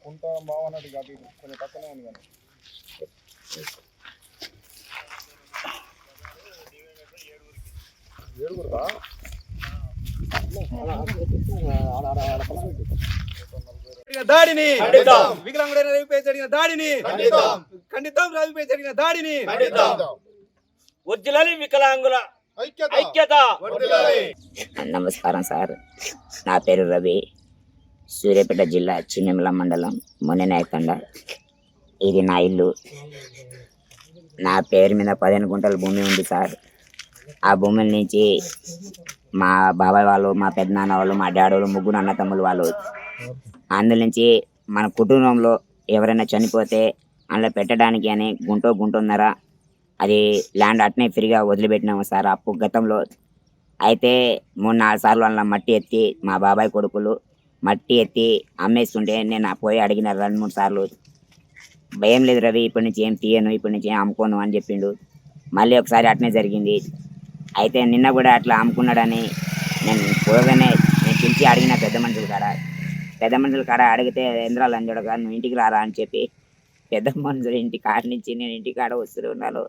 కుంట బావన్నది కాదు, ఇది కొంచెం పక్కనే ఉంది కానీ ఏడుగురుదా దాడిని వికలాంగుడైన రవిపై జరిగిన దాడిని ఖండితం. రవిపై జరిగిన దాడిని వర్ధిల్లాలి వికలాంగుల ఐక్యత. నమస్కారం సార్, నా పేరు రవి, సూర్యాపేట జిల్లా చిన్నెమల మండలం మొన్ననాయకండ. ఇది నా ఇల్లు. నా పేరు మీద 15 గుంటల భూమి ఉంది సార్. ఆ భూముల నుంచి మా బాబాయ్ వాళ్ళు, మా పెద్దనాన్న వాళ్ళు, మా డాడీ వాళ్ళు, ముగ్గురు అన్న తమ్ముళ్ళు వాళ్ళు, అందులో నుంచి మన కుటుంబంలో ఎవరైనా చనిపోతే అందులో పెట్టడానికి అని గుంటున్నర అది ల్యాండ్ అట్నే ఫ్రీగా వదిలిపెట్టినాము సార్ అప్పు గతంలో. అయితే 3-4 సార్లు అందులో మట్టి ఎత్తి మా బాబాయ్ కొడుకులు మట్టి ఎత్తి అమ్మేస్తుంటే నేను పోయి అడిగిన 2-3 సార్లు. భయం లేదు రవి, ఇప్పటి నుంచి ఏం తీయను, ఇప్పటి నుంచి ఏం అమ్ముకోను అని చెప్పిండు. మళ్ళీ ఒకసారి అట్నే జరిగింది. అయితే నిన్న కూడా అట్లా అమ్ముకున్నాడని నేను పోగానే నేను పిలిచి అడిగిన పెద్ద మనుషుల కాడ అడిగితే ఎంద్రాలు అంజడగా నువ్వు ఇంటికి రారా అని చెప్పి పెద్ద మనుషులు ఇంటి కాడ నుంచి నేను ఇంటి కాడ వస్తూ ఉన్నాను.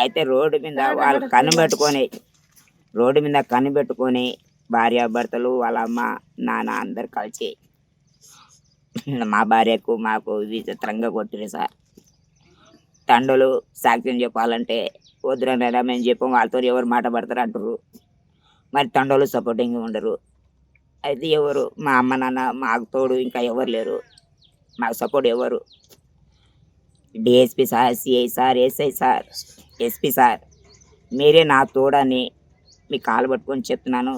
అయితే రోడ్డు మీద వాళ్ళు కనిపెట్టుకొని భార్యాభర్తలు వాళ్ళ అమ్మ నాన్న అందరు కలిసి మా భార్యకు మాకు విచిత్రంగా కొట్టిరు సార్. తండ్రులు సాక్ష్యం చెప్పాలంటే వద్దురనైనా మేము చెప్పాం, వాళ్ళతో ఎవరు మాట పడతారు అంటారు. మరి తండ్రులు సపోర్టింగ్ ఉండరు. అయితే ఎవరు మా అమ్మ నాన్న మాకు తోడు ఇంకా ఎవరు లేరు, మాకు సపోర్ట్ ఎవరు. DSP sir, CI sir, SI sir, SP sir, మీరే నా తోడని మీ కాలు పట్టుకొని చెప్తున్నాను.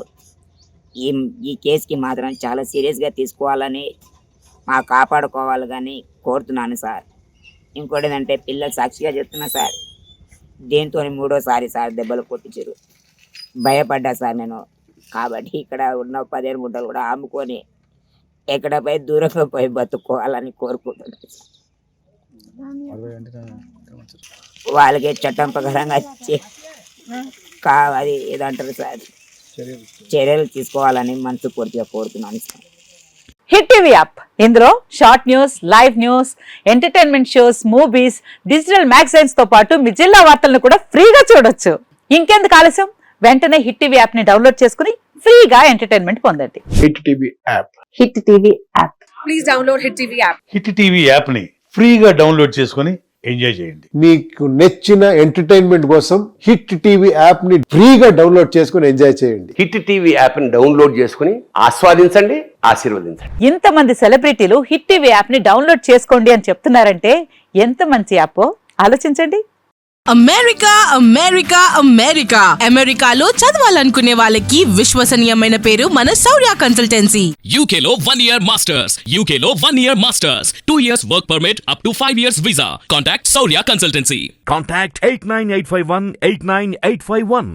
ఈ కేసుకి మాత్రం చాలా సీరియస్గా తీసుకోవాలని మా కాపాడుకోవాలి కానీ కోరుతున్నాను సార్. ఇంకోటి ఏంటంటే పిల్లలు సాక్షిగా చెప్తున్నా సార్, దీంతో 3వ సారి దెబ్బలు కొట్టించారు. భయపడ్డా సార్ నేను. కాబట్టి ఇక్కడ ఉన్న 15 గుంటలు కూడా అమ్ముకొని ఎక్కడపై దూరంగా పోయి బతుక్కోవాలని కోరుకుంటున్నాను. వాళ్ళకి చట్టం ప్రకారంగా అది ఏదంటారు సార్, చర్యలు తీసుకోవాలని మనస్ఫూర్తిగా కోరుతున్నాను సార్. హిట్ టీవీ యాప్, ఇందులో short news, live news, entertainment shows, movies, digital magazines తో పాటు మీ జిల్లా వార్తలను కూడా ఫ్రీగా చూడొచ్చు. ఇంకెందుకు ఆలస్యం, వెంటనే హిట్ టీవీ యాప్ ని డౌన్లోడ్ చేసుకుని ఫ్రీగా ఎంటర్టైన్మెంట్ పొందండి. Hit TV app. Hit TV app. Please download hit TV app. Hit TV app ని ఫ్రీగా డౌన్లోడ్ చేసుకుని ఎంజాయ్ చేయండి. మీకు నచ్చిన ఎంటర్టైన్మెంట్ కోసం హిట్ టీవీ యాప్ ని ఫ్రీగా డౌన్లోడ్ చేసుకుని ఎంజాయ్ చేయండి. హిట్ టీవీ యాప్ ని డౌన్లోడ్ చేసుకుని ఆస్వాదించండి, ఆశీర్వదించండి. ఇంతమంది సెలబ్రిటీలు హిట్ టీవీ యాప్ ని డౌన్లోడ్ చేసుకోండి అని చెప్తున్నారంటే ఎంత మంచి యాప్ ఆలోచించండి. అమెరికా అమెరికా అమెరికా అమెరికాలో చదవాలనుకునే వాళ్ళకి విశ్వసనీయమైన పేరు మన శౌర్య కన్సల్టెన్సీ. UK లో 1 year masters, UK లో 1 year masters, 2 years work permit up to 5 years visa. Contact Shaurya Consultancy. Contact 89851 89851.